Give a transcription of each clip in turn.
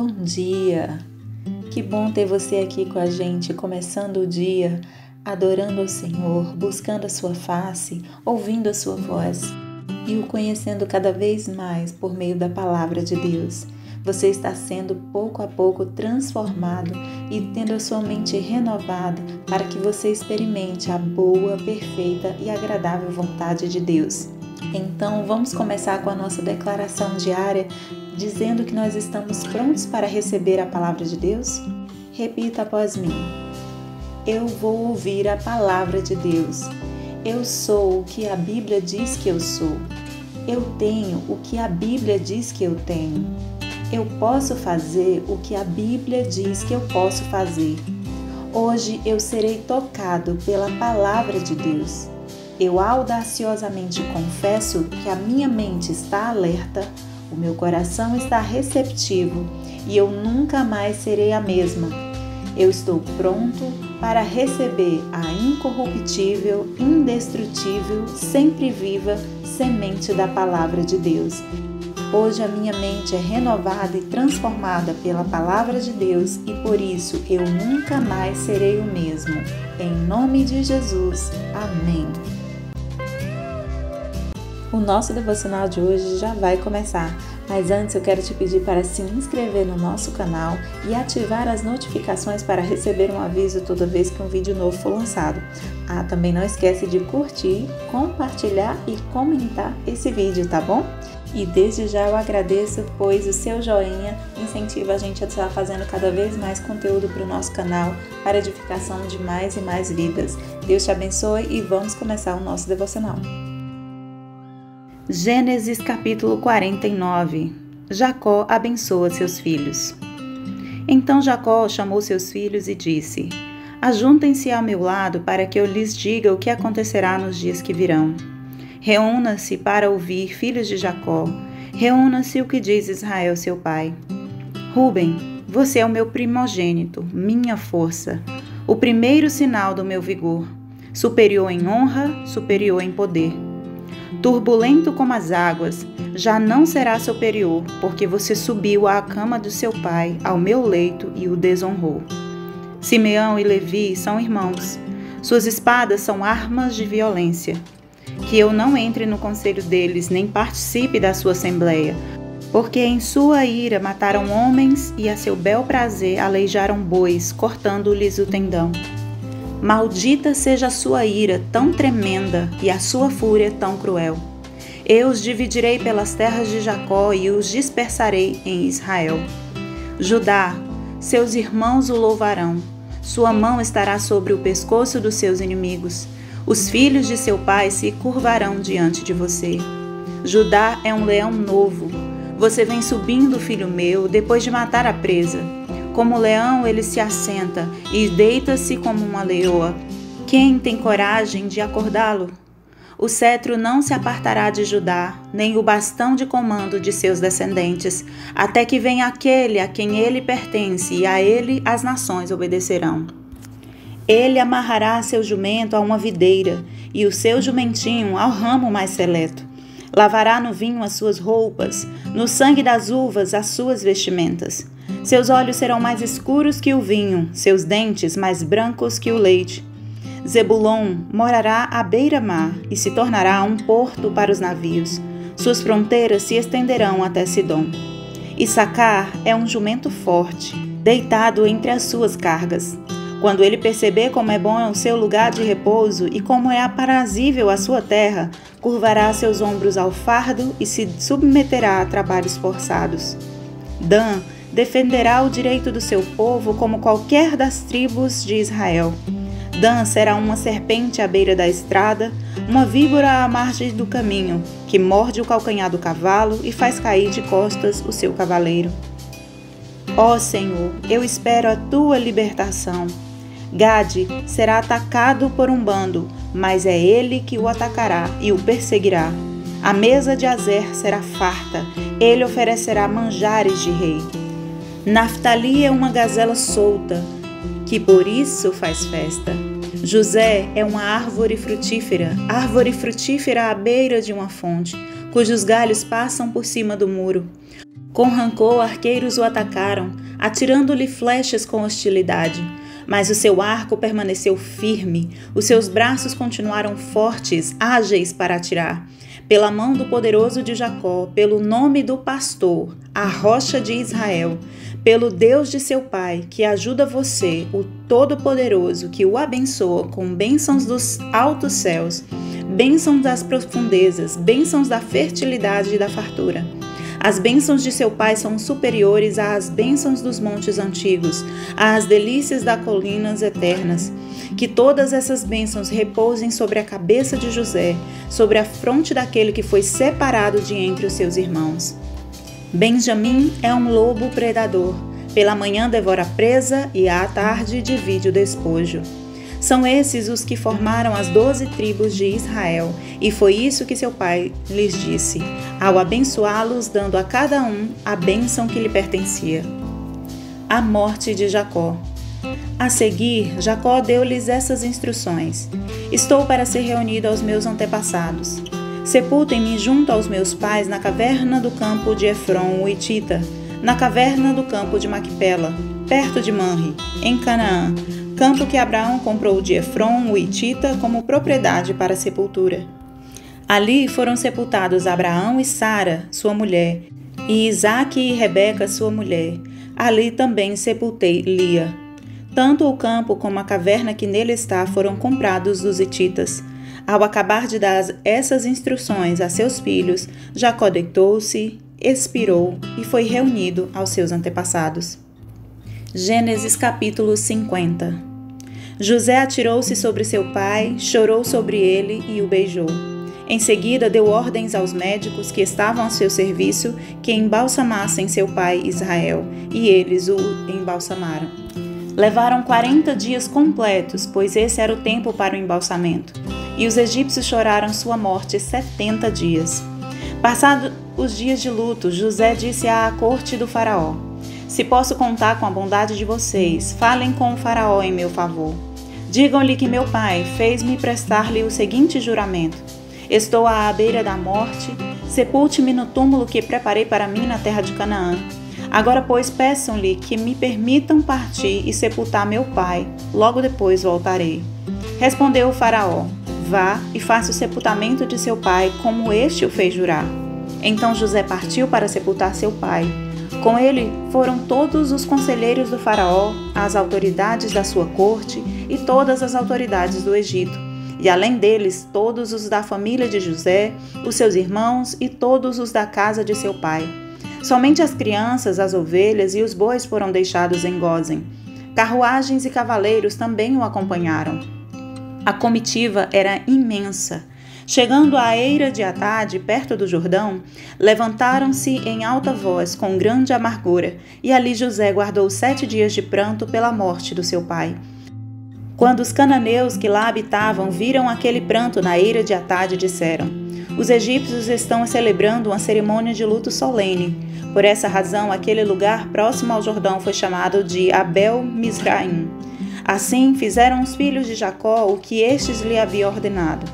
Bom dia! Que bom ter você aqui com a gente, começando o dia, adorando ao Senhor, buscando a sua face, ouvindo a sua voz e o conhecendo cada vez mais por meio da palavra de Deus. Você está sendo pouco a pouco transformado e tendo a sua mente renovada para que você experimente a boa, perfeita e agradável vontade de Deus. Então, vamos começar com a nossa declaração diária, dizendo que nós estamos prontos para receber a palavra de Deus? Repita após mim. Eu vou ouvir a palavra de Deus. Eu sou o que a Bíblia diz que eu sou. Eu tenho o que a Bíblia diz que eu tenho. Eu posso fazer o que a Bíblia diz que eu posso fazer. Hoje eu serei tocado pela palavra de Deus. Eu audaciosamente confesso que a minha mente está alerta, o meu coração está receptivo e eu nunca mais serei a mesma. Eu estou pronto para receber a incorruptível, indestrutível, sempre viva semente da palavra de Deus. Hoje a minha mente é renovada e transformada pela palavra de Deus e por isso eu nunca mais serei o mesmo. Em nome de Jesus. Amém. O nosso devocional de hoje já vai começar, mas antes eu quero te pedir para se inscrever no nosso canal e ativar as notificações para receber um aviso toda vez que um vídeo novo for lançado. Também não esquece de curtir, compartilhar e comentar esse vídeo, tá bom? E desde já eu agradeço, pois o seu joinha incentiva a gente a estar fazendo cada vez mais conteúdo para o nosso canal, para a edificação de mais e mais vidas. Deus te abençoe e vamos começar o nosso devocional. Gênesis capítulo 49. Jacó abençoa seus filhos. Então Jacó chamou seus filhos e disse: Ajuntem-se ao meu lado para que eu lhes diga o que acontecerá nos dias que virão. Reúna-se para ouvir, filhos de Jacó. Reúna-se o que diz Israel, seu pai. Ruben, você é o meu primogênito, minha força, o primeiro sinal do meu vigor, superior em honra, superior em poder. Turbulento como as águas, já não será superior, porque você subiu à cama do seu pai, ao meu leito, e o desonrou. Simeão e Levi são irmãos. Suas espadas são armas de violência. Que eu não entre no conselho deles, nem participe da sua assembleia, porque em sua ira mataram homens e a seu bel prazer aleijaram bois, cortando-lhes o tendão. Maldita seja a sua ira tão tremenda e a sua fúria tão cruel. Eu os dividirei pelas terras de Jacó e os dispersarei em Israel. Judá, seus irmãos o louvarão. Sua mão estará sobre o pescoço dos seus inimigos. Os filhos de seu pai se curvarão diante de você. Judá é um leão novo. Você vem subindo, filho meu, depois de matar a presa. Como leão ele se assenta e deita-se como uma leoa. Quem tem coragem de acordá-lo? O cetro não se apartará de Judá, nem o bastão de comando de seus descendentes, até que venha aquele a quem ele pertence, e a ele as nações obedecerão. Ele amarrará seu jumento a uma videira, e o seu jumentinho ao ramo mais seleto. Lavará no vinho as suas roupas, no sangue das uvas as suas vestimentas. Seus olhos serão mais escuros que o vinho, seus dentes mais brancos que o leite. Zebulon morará à beira-mar e se tornará um porto para os navios. Suas fronteiras se estenderão até Sidom. Issacar é um jumento forte, deitado entre as suas cargas. Quando ele perceber como é bom o seu lugar de repouso e como é aprazível a sua terra, curvará seus ombros ao fardo e se submeterá a trabalhos forçados. Dan defenderá o direito do seu povo como qualquer das tribos de Israel. Dan será uma serpente à beira da estrada, uma víbora à margem do caminho, que morde o calcanhar do cavalo e faz cair de costas o seu cavaleiro. Ó Senhor, eu espero a tua libertação. Gade será atacado por um bando, mas é ele que o atacará e o perseguirá. A mesa de Azer será farta, ele oferecerá manjares de rei. Naftali é uma gazela solta, que por isso faz festa. José é uma árvore frutífera à beira de uma fonte, cujos galhos passam por cima do muro. Com rancor, arqueiros o atacaram, atirando-lhe flechas com hostilidade. Mas o seu arco permaneceu firme, os seus braços continuaram fortes, ágeis para atirar. Pela mão do poderoso de Jacó, pelo nome do pastor, a rocha de Israel, pelo Deus de seu pai, que ajuda você, o Todo-Poderoso, que o abençoa com bênçãos dos altos céus, bênçãos das profundezas, bênçãos da fertilidade e da fartura. As bênçãos de seu pai são superiores às bênçãos dos montes antigos, às delícias das colinas eternas. Que todas essas bênçãos repousem sobre a cabeça de José, sobre a fronte daquele que foi separado de entre os seus irmãos. Benjamim é um lobo predador. Pela manhã devora a presa e à tarde divide o despojo. São esses os que formaram as 12 tribos de Israel, e foi isso que seu pai lhes disse, ao abençoá-los, dando a cada um a bênção que lhe pertencia. A morte de Jacó. A seguir, Jacó deu-lhes essas instruções: Estou para ser reunido aos meus antepassados. Sepultem-me junto aos meus pais na caverna do campo de Efron, o Hitita, na caverna do campo de Macpela, perto de Manre, em Canaã, campo que Abraão comprou de Efron, o Hitita, como propriedade para sepultura. Ali foram sepultados Abraão e Sara, sua mulher, e Isaque e Rebeca, sua mulher. Ali também sepultei Lia. Tanto o campo como a caverna que nele está foram comprados dos hititas. Ao acabar de dar essas instruções a seus filhos, Jacó deitou-se, expirou e foi reunido aos seus antepassados. Gênesis capítulo 50. José atirou-se sobre seu pai, chorou sobre ele e o beijou. Em seguida deu ordens aos médicos que estavam a seu serviço que embalsamassem seu pai Israel, e eles o embalsamaram. Levaram 40 dias completos, pois esse era o tempo para o embalsamento, e os egípcios choraram sua morte 70 dias. Passados os dias de luto, José disse à corte do faraó: Se posso contar com a bondade de vocês, falem com o faraó em meu favor. Digam-lhe que meu pai fez-me prestar-lhe o seguinte juramento: Estou à beira da morte, sepulte-me no túmulo que preparei para mim na terra de Canaã. Agora, pois, peçam-lhe que me permitam partir e sepultar meu pai. Logo depois voltarei. Respondeu o faraó: Vá e faça o sepultamento de seu pai, como este o fez jurar. Então José partiu para sepultar seu pai. Com ele foram todos os conselheiros do faraó, as autoridades da sua corte e todas as autoridades do Egito. E além deles, todos os da família de José, os seus irmãos e todos os da casa de seu pai. Somente as crianças, as ovelhas e os bois foram deixados em Gósen. Carruagens e cavaleiros também o acompanharam. A comitiva era imensa. Chegando à eira de Atade, perto do Jordão, levantaram-se em alta voz com grande amargura, e ali José guardou 7 dias de pranto pela morte do seu pai. Quando os cananeus que lá habitavam viram aquele pranto na eira de Atade, disseram: Os egípcios estão celebrando uma cerimônia de luto solene. Por essa razão, aquele lugar próximo ao Jordão foi chamado de Abel-Misraim. Assim fizeram os filhos de Jacó o que estes lhe haviam ordenado.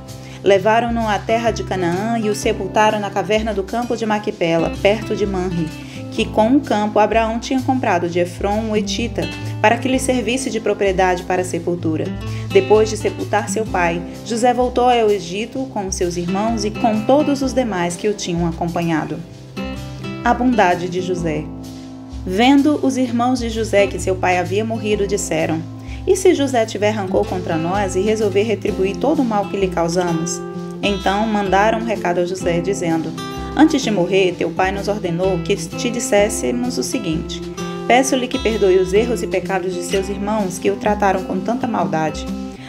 Levaram-no à terra de Canaã e o sepultaram na caverna do campo de Macpela, perto de Manre, que com o campo Abraão tinha comprado de Efron, o Hitita, para que lhe servisse de propriedade para a sepultura. Depois de sepultar seu pai, José voltou ao Egito com seus irmãos e com todos os demais que o tinham acompanhado. A bondade de José. Vendo os irmãos de José que seu pai havia morrido, disseram: E se José tiver rancor contra nós e resolver retribuir todo o mal que lhe causamos? Então mandaram um recado a José, dizendo: Antes de morrer, teu pai nos ordenou que te disséssemos o seguinte: Peço-lhe que perdoe os erros e pecados de seus irmãos que o trataram com tanta maldade.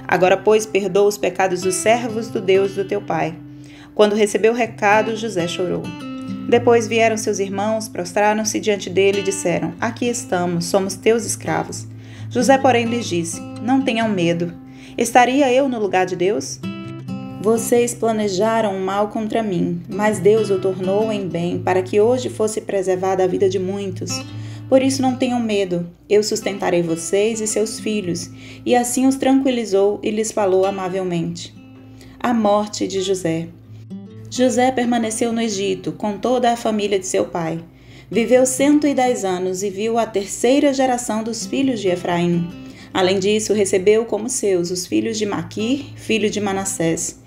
Agora, pois, perdoa os pecados dos servos do Deus do teu pai. Quando recebeu o recado, José chorou. Depois vieram seus irmãos, prostraram-se diante dele e disseram: Aqui estamos, somos teus escravos. José, porém, lhes disse: Não tenham medo. Estaria eu no lugar de Deus? Vocês planejaram um mal contra mim, mas Deus o tornou em bem, para que hoje fosse preservada a vida de muitos. Por isso não tenham medo, eu sustentarei vocês e seus filhos. E assim os tranquilizou e lhes falou amavelmente. A morte de José. José permaneceu no Egito, com toda a família de seu pai. Viveu 110 anos e viu a terceira geração dos filhos de Efraim. Além disso, recebeu como seus os filhos de Maquir, filho de Manassés.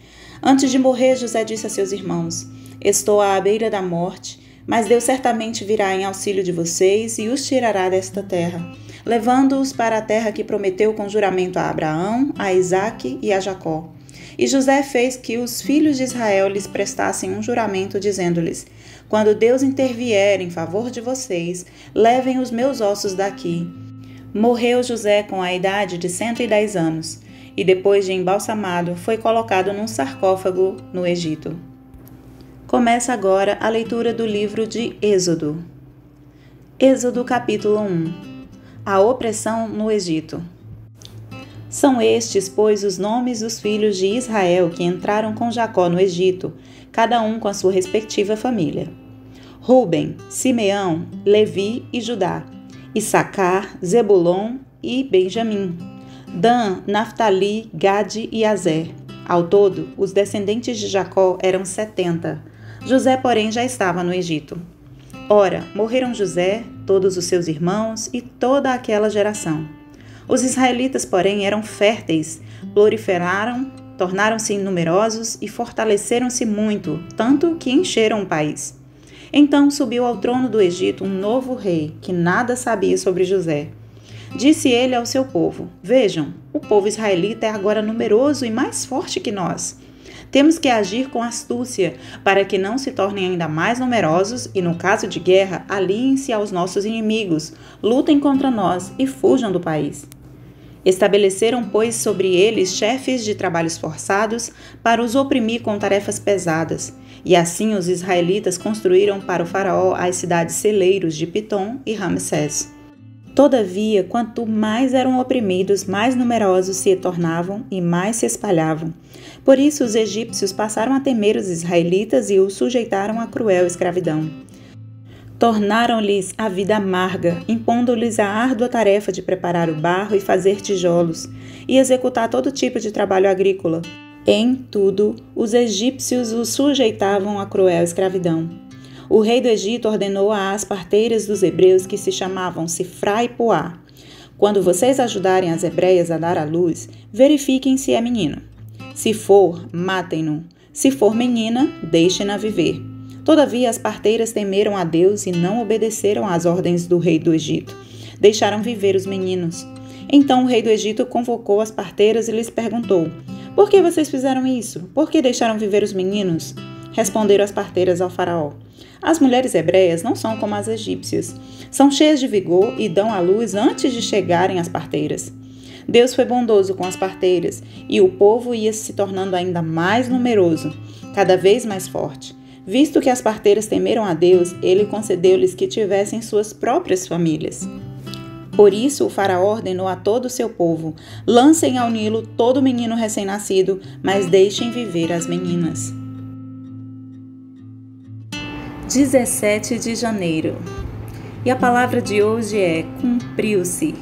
Antes de morrer, José disse a seus irmãos: Estou à beira da morte, mas Deus certamente virá em auxílio de vocês e os tirará desta terra, levando-os para a terra que prometeu com juramento a Abraão, a Isaque e a Jacó. E José fez que os filhos de Israel lhes prestassem um juramento, dizendo-lhes: Quando Deus intervier em favor de vocês, levem os meus ossos daqui. Morreu José com a idade de 110 anos, e depois de embalsamado, foi colocado num sarcófago no Egito. Começa agora a leitura do livro de Êxodo. Êxodo capítulo 1. A opressão no Egito. São estes, pois, os nomes dos filhos de Israel que entraram com Jacó no Egito, cada um com a sua respectiva família: Ruben, Simeão, Levi e Judá, Issacar, Zebulon e Benjamim, Dan, Naftali, Gade e Azer. Ao todo, os descendentes de Jacó eram 70. José, porém, já estava no Egito. Ora, morreram José, todos os seus irmãos e toda aquela geração. Os israelitas, porém, eram férteis, proliferaram, tornaram-se numerosos e fortaleceram-se muito, tanto que encheram o país. Então subiu ao trono do Egito um novo rei, que nada sabia sobre José. Disse ele ao seu povo: Vejam, o povo israelita é agora numeroso e mais forte que nós. Temos que agir com astúcia, para que não se tornem ainda mais numerosos e, no caso de guerra, aliem-se aos nossos inimigos, lutem contra nós e fujam do país. Estabeleceram, pois, sobre eles chefes de trabalhos forçados para os oprimir com tarefas pesadas. E assim os israelitas construíram para o faraó as cidades celeiros de Pitom e Ramsés. Todavia, quanto mais eram oprimidos, mais numerosos se tornavam e mais se espalhavam. Por isso os egípcios passaram a temer os israelitas e os sujeitaram à cruel escravidão. Tornaram-lhes a vida amarga, impondo-lhes a árdua tarefa de preparar o barro e fazer tijolos, e executar todo tipo de trabalho agrícola. Em tudo, os egípcios os sujeitavam à cruel escravidão. O rei do Egito ordenou às parteiras dos hebreus que se chamavam Sifrá e Puá: Quando vocês ajudarem as hebreias a dar à luz, verifiquem se é menino. Se for, matem-no. Se for menina, deixem-na viver. Todavia as parteiras temeram a Deus e não obedeceram às ordens do rei do Egito. Deixaram viver os meninos. Então o rei do Egito convocou as parteiras e lhes perguntou: Por que vocês fizeram isso? Por que deixaram viver os meninos? Responderam as parteiras ao faraó: As mulheres hebreias não são como as egípcias. São cheias de vigor e dão à luz antes de chegarem as parteiras. Deus foi bondoso com as parteiras, e o povo ia se tornando ainda mais numeroso, cada vez mais forte. Visto que as parteiras temeram a Deus, ele concedeu-lhes que tivessem suas próprias famílias. Por isso o faraó ordenou a todo o seu povo: Lancem ao Nilo todo menino recém-nascido, mas deixem viver as meninas. 17 de janeiro. E a palavra de hoje é: cumpriu-se.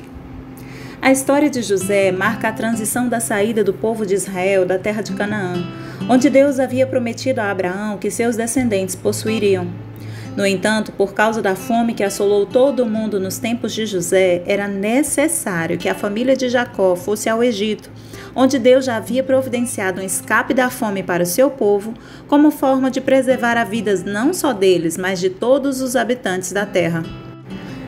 A história de José marca a transição da saída do povo de Israel da terra de Canaã, onde Deus havia prometido a Abraão que seus descendentes possuiriam. No entanto, por causa da fome que assolou todo o mundo nos tempos de José, era necessário que a família de Jacó fosse ao Egito, onde Deus já havia providenciado um escape da fome para o seu povo, como forma de preservar a vida não só deles, mas de todos os habitantes da terra.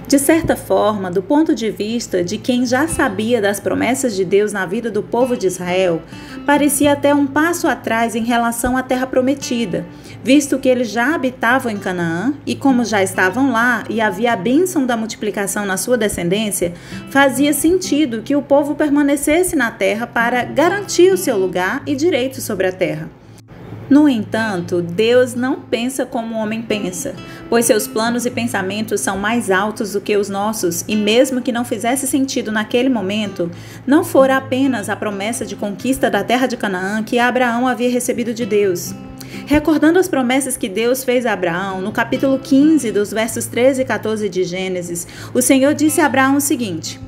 De certa forma, do ponto de vista de quem já sabia das promessas de Deus na vida do povo de Israel, parecia até um passo atrás em relação à terra prometida, visto que eles já habitavam em Canaã e, como já estavam lá e havia a bênção da multiplicação na sua descendência, fazia sentido que o povo permanecesse na terra para garantir o seu lugar e direito sobre a terra. No entanto, Deus não pensa como o homem pensa, pois seus planos e pensamentos são mais altos do que os nossos, e mesmo que não fizesse sentido naquele momento, não fora apenas a promessa de conquista da terra de Canaã que Abraão havia recebido de Deus. Recordando as promessas que Deus fez a Abraão, no capítulo 15, dos versos 13 e 14 de Gênesis, o Senhor disse a Abraão o seguinte: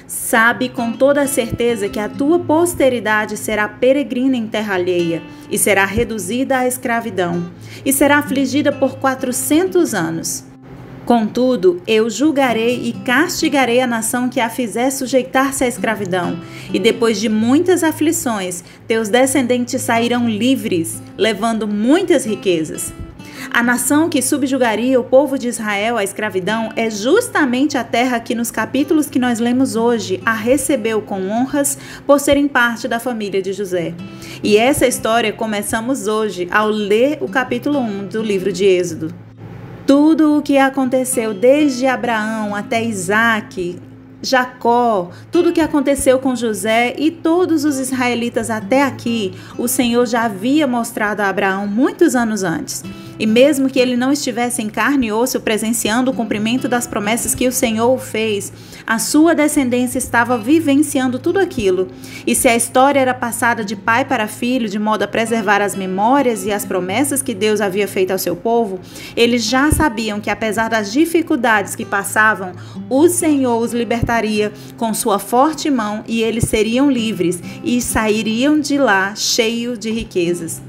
Sabe com toda a certeza que a tua posteridade será peregrina em terra alheia, e será reduzida à escravidão, e será afligida por 400 anos. Contudo, eu julgarei e castigarei a nação que a fizer sujeitar-se à escravidão. E depois de muitas aflições, teus descendentes sairão livres, levando muitas riquezas. A nação que subjugaria o povo de Israel à escravidão é justamente a terra que nos capítulos que nós lemos hoje a recebeu com honras por serem parte da família de José. E essa história começamos hoje ao ler o capítulo 1 do livro de Êxodo. Tudo o que aconteceu desde Abraão até Isaac, Jacó, tudo o que aconteceu com José e todos os israelitas até aqui, o Senhor já havia mostrado a Abraão muitos anos antes. E mesmo que ele não estivesse em carne e osso presenciando o cumprimento das promessas que o Senhor fez, a sua descendência estava vivenciando tudo aquilo. E se a história era passada de pai para filho, de modo a preservar as memórias e as promessas que Deus havia feito ao seu povo, eles já sabiam que apesar das dificuldades que passavam, o Senhor os libertaria com sua forte mão e eles seriam livres e sairiam de lá cheios de riquezas.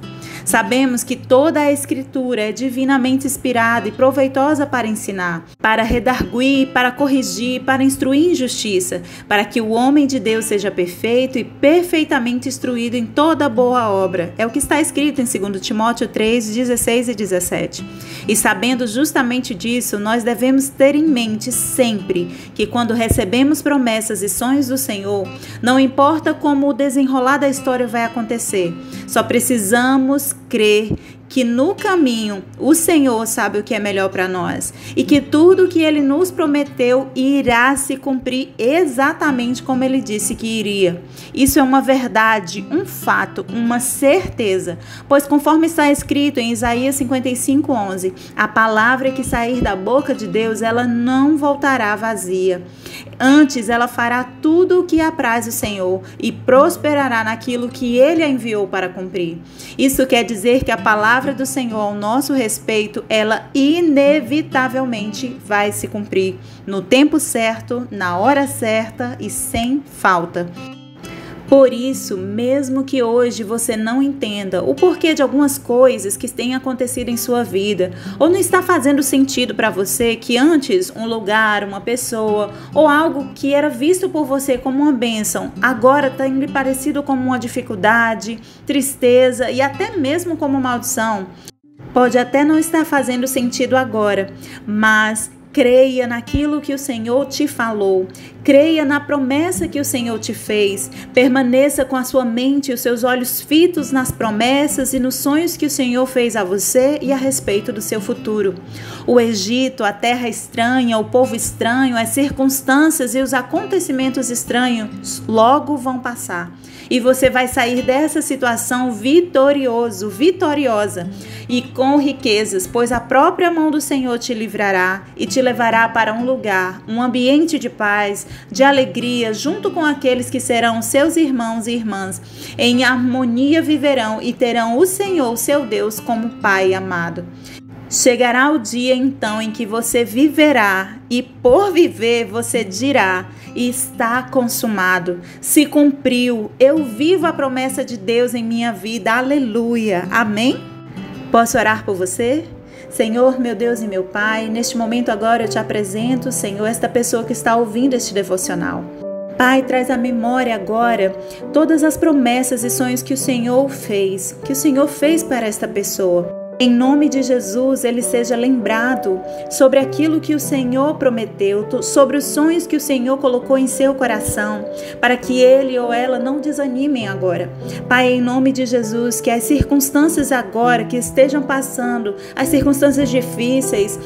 Sabemos que toda a Escritura é divinamente inspirada e proveitosa para ensinar, para redarguir, para corrigir, para instruir em justiça, para que o homem de Deus seja perfeito e perfeitamente instruído em toda boa obra. É o que está escrito em 2 Timóteo 3, 16 e 17. E sabendo justamente disso, nós devemos ter em mente sempre que quando recebemos promessas e sonhos do Senhor, não importa como o desenrolar da história vai acontecer, só precisamos crer que no caminho o Senhor sabe o que é melhor para nós e que tudo o que Ele nos prometeu irá se cumprir exatamente como Ele disse que iria. Isso é uma verdade, um fato, uma certeza, pois conforme está escrito em Isaías 55:11, a palavra que sair da boca de Deus, ela não voltará vazia. Antes, ela fará tudo o que apraz o Senhor e prosperará naquilo que Ele a enviou para cumprir. Isso quer dizer que a palavra do Senhor ao nosso respeito, ela inevitavelmente vai se cumprir no tempo certo, na hora certa e sem falta. Por isso, mesmo que hoje você não entenda o porquê de algumas coisas que têm acontecido em sua vida, ou não está fazendo sentido para você que antes um lugar, uma pessoa ou algo que era visto por você como uma bênção, agora está lhe parecido como uma dificuldade, tristeza e até mesmo como maldição. Pode até não estar fazendo sentido agora, mas creia naquilo que o Senhor te falou. Creia na promessa que o Senhor te fez. Permaneça com a sua mente e os seus olhos fitos nas promessas e nos sonhos que o Senhor fez a você e a respeito do seu futuro. O Egito, a terra estranha, o povo estranho, as circunstâncias e os acontecimentos estranhos logo vão passar. E você vai sair dessa situação vitorioso, vitoriosa e com riquezas, pois a própria mão do Senhor te livrará e te levará para um lugar, um ambiente de paz, de alegria, junto com aqueles que serão seus irmãos e irmãs. Em harmonia viverão e terão o Senhor, seu Deus, como Pai amado. Chegará o dia então em que você viverá e por viver você dirá: está consumado, se cumpriu, eu vivo a promessa de Deus em minha vida, aleluia, amém? Posso orar por você? Senhor, meu Deus e meu Pai, neste momento agora eu te apresento, Senhor, esta pessoa que está ouvindo este devocional. Pai, traz à memória agora todas as promessas e sonhos que o Senhor fez para esta pessoa. Em nome de Jesus, ele seja lembrado sobre aquilo que o Senhor prometeu, sobre os sonhos que o Senhor colocou em seu coração, para que ele ou ela não desanimem agora. Pai, em nome de Jesus, que as circunstâncias agora que estejam passando, as circunstâncias difíceis,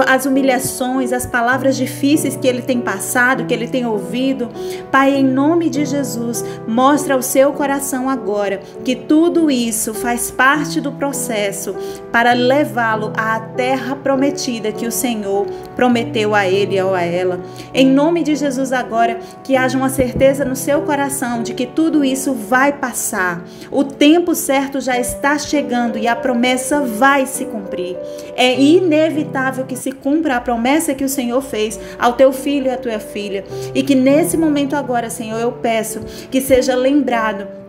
as humilhações, as palavras difíceis que ele tem passado, que ele tem ouvido, Pai, em nome de Jesus, mostra ao seu coração agora que tudo isso faz parte do processo para levá-lo à terra prometida que o Senhor prometeu a ele ou a ela. Em nome de Jesus agora, que haja uma certeza no seu coração de que tudo isso vai passar. O tempo certo já está chegando e a promessa vai se cumprir. É inevitável que se cumpra a promessa que o Senhor fez ao teu filho e à tua filha. E que nesse momento agora, Senhor, eu peço que seja lembrado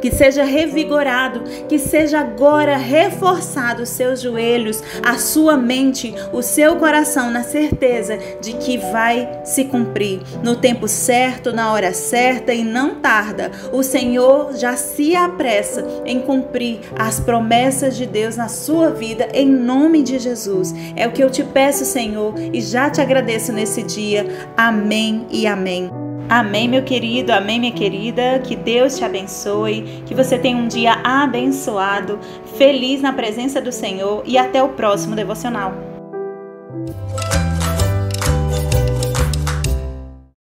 que seja revigorado, que seja agora reforçado os seus joelhos, a sua mente, o seu coração, na certeza de que vai se cumprir no tempo certo, na hora certa e não tarda. O Senhor já se apressa em cumprir as promessas de Deus na sua vida, em nome de Jesus. É o que eu te peço, Senhor, e já te agradeço nesse dia. Amém e amém. Amém, meu querido, amém, minha querida, que Deus te abençoe, que você tenha um dia abençoado, feliz na presença do Senhor e até o próximo devocional.